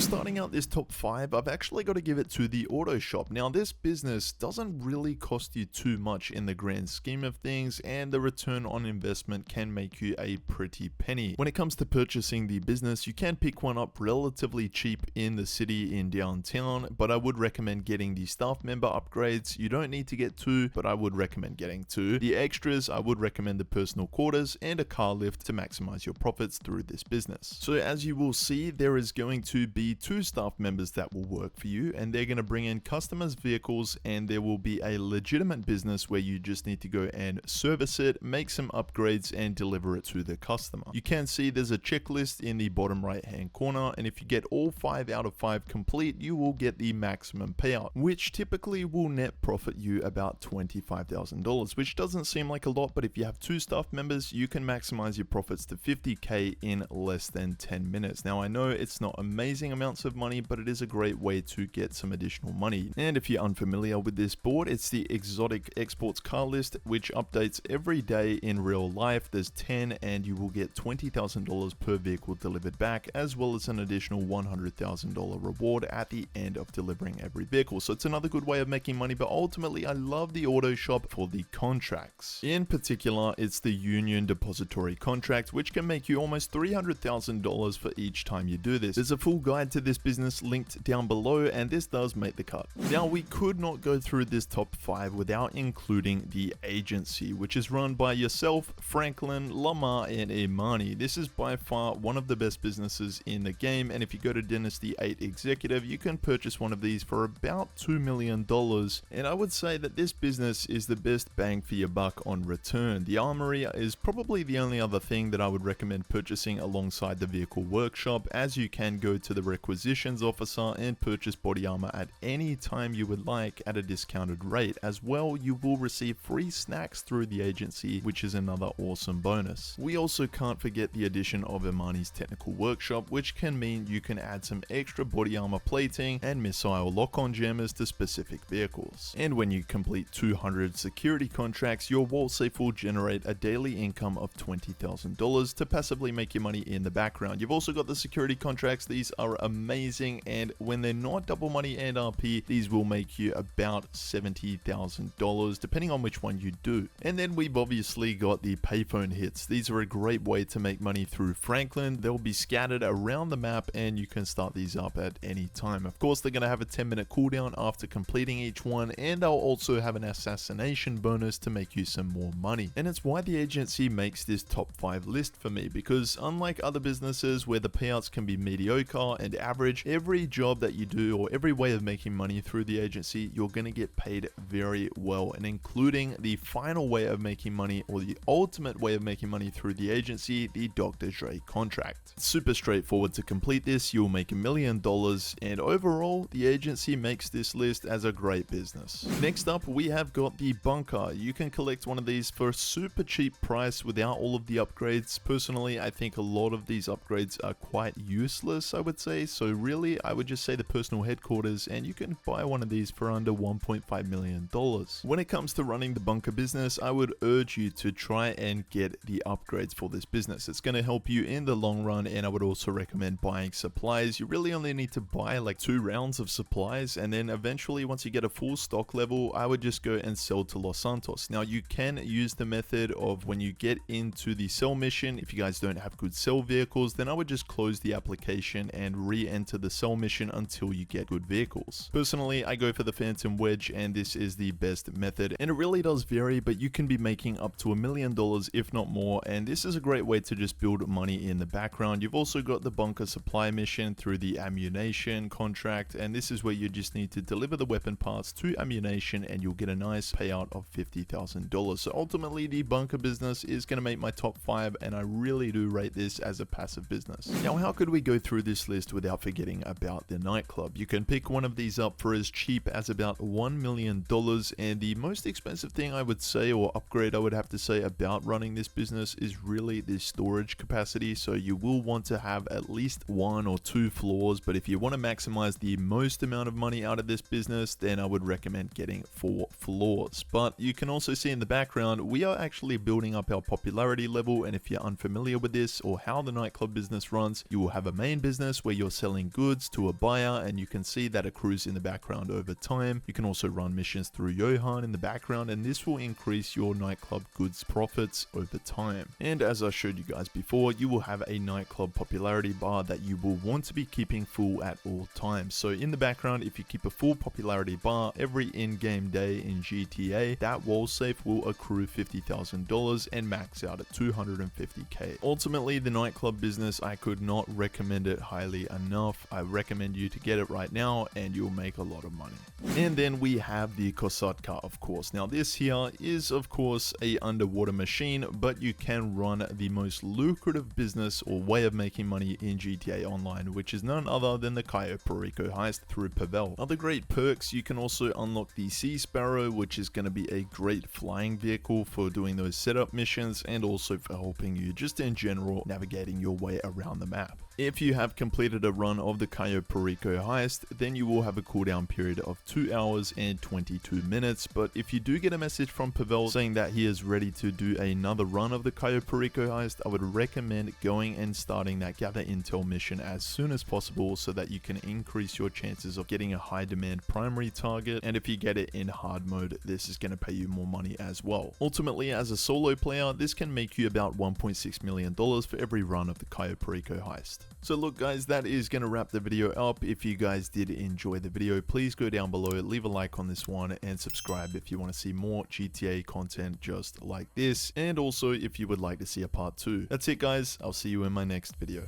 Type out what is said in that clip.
starting out this top 5, I've actually got to give it to the Auto Shop. Now this business doesn't really cost you too much in the grand scheme of things, and the return on investment can make you a pretty penny. When it comes to purchasing the business, you can pick one up relatively cheap in the city in downtown, but I would recommend getting the staff member upgrades. You don't need to get 2, but I would recommend getting 2. The extras, I would recommend the personal quarters and a car lift to maximize your profits through this business. So as you will see, there is going to be 2 staff members that will work for you, and they're going to bring in customers' vehicles, and there will be a legitimate business where you just need to go and service it, make some upgrades, and deliver it to the customer. You can see there's a checklist in the bottom right hand corner, and if you get all 5 out of 5 complete, you will get the maximum payout, which typically will net profit you about $25,000, which doesn't seem like a lot, but if you have 2 staff members, you can maximize your profits to 50k in less than 10 minutes. Now I know it's not amazing amounts of money, but it is a great way to get some additional money. And if you're unfamiliar with this board, it's the Exotic Exports car list, which updates every day in real life. There's 10 and you will get $20,000 per vehicle delivered back, as well as an additional $100,000 reward at the end of delivering every vehicle. So it's another good way of making money, but ultimately I love the Auto Shop for the contracts. In particular, it's the Union Depository contract, which can make you almost $300,000 for each time you do this. There's a full guide to this business linked down below, and this does make the cut. Now we could not go through this top 5 without including the agency, which is run by yourself, Franklin, Lamar, and Imani. This is by far one of the best businesses in the game, and if you go to Dynasty 8 Executive, you can purchase one of these for about $2 million, and I would say that this business is the best bang for your buck on return. The Armory is probably the only other thing that I would recommend purchasing alongside the vehicle workshop, as you can go to the requisitions officer and purchase body armor at any time you would like at a discounted rate. As well, you will receive free snacks through the agency, which is another awesome bonus. We also can't forget the addition of Imani's technical workshop, which can mean you can add some extra body armor plating and missile lock-on jammers to specific vehicles. And when you complete 200 security contracts, your wall safe will generate a daily income of $20,000 to passively make your money in the background. You've also got the security contracts. These are amazing, and when they're not double money and RP, these will make you about $70,000 depending on which one you do. And then we've obviously got the payphone hits. These are a great way to make money through Franklin. They'll be scattered around the map, and you can start these up at any time. Of course, they're going to have a 10-minute cooldown after completing each one, and they'll also have an assassination bonus to make you some more money. And it's why the agency makes this top 5 list for me, because unlike other businesses where the payouts can be mediocre and average, every job that you do or every way of making money through the agency, you're going to get paid very well. And including the final way of making money, or the ultimate way of making money through the agency, the Dr. Dre contract. It's super straightforward to complete this. You'll make $1 million, and overall the agency makes this list as a great business. Next up, we have got the bunker. You can collect one of these for a super cheap price without all of the upgrades. Personally, I think a lot of these upgrades are quite useless, I would say. So really, I would just say the personal headquarters, and you can buy one of these for under $1.5 million. When it comes to running the bunker business, I would urge you to try and get the upgrades for this business. It's going to help you in the long run, and I would also recommend buying supplies. You really only need to buy like 2 rounds of supplies, and then eventually once you get a full stock level, I would just go and sell to Los Santos. Now you can use the method of when you get into the sell mission, if you guys don't have good sell vehicles, then I would just close the application and re-enter the sell mission until you get good vehicles. Personally, I go for the Phantom Wedge, and this is the best method, and it really does vary, but you can be making up to $1 million if not more, and this is a great way to just build money in the background. You've also got the bunker supply mission through the ammunition contract, and this is where you just need to deliver the weapon parts to ammunition, and you'll get a nice payout of $50,000. So ultimately the bunker business is going to make my top 5, and I really do rate this as a passive business. Now how could we go through this list without forgetting about the nightclub? You can pick one of these up for as cheap as about $1 million, and the most expensive thing I would say, or upgrade I would have to say about running this business, is really the storage capacity. So you will want to have at least 1 or 2 floors, but if you want to maximize the most amount of money out of this business, then I would recommend getting 4 floors. But you can also see in the background, we are actually building up our popularity level, and if you're unfamiliar with this or how the nightclub business runs, you will have a main business where your selling goods to a buyer, and you can see that accrues in the background over time. You can also run missions through Johan in the background, and this will increase your nightclub goods profits over time. And as I showed you guys before, you will have a nightclub popularity bar that you will want to be keeping full at all times. So in the background, if you keep a full popularity bar every in-game day in GTA, that wall safe will accrue $50,000 and max out at 250k. Ultimately, the nightclub business, I could not recommend it highly enough. I recommend you to get it right now and you'll make a lot of money. And then we have the Kosatka, of course. Now this here is of course a underwater machine, but you can run the most lucrative business or way of making money in GTA Online, which is none other than the Cayo Perico heist through Pavel. Other great perks, you can also unlock the Sea Sparrow, which is going to be a great flying vehicle for doing those setup missions and also for helping you just in general navigating your way around the map. If you have completed a run of the Cayo Perico heist, then you will have a cooldown period of 2 hours and 22 minutes, but if you do get a message from Pavel saying that he is ready to do another run of the Cayo Perico heist, I would recommend going and starting that gather intel mission as soon as possible so that you can increase your chances of getting a high demand primary target, and if you get it in hard mode, this is going to pay you more money as well. Ultimately, as a solo player, this can make you about $1.6 million for every run of the Cayo Perico heist. So look guys, that is going to wrap the video up. If you guys did enjoy the video, please go down below, leave a like on this one, and subscribe if you want to see more GTA content just like this, and also if you would like to see a part 2. That's it guys, I'll see you in my next video.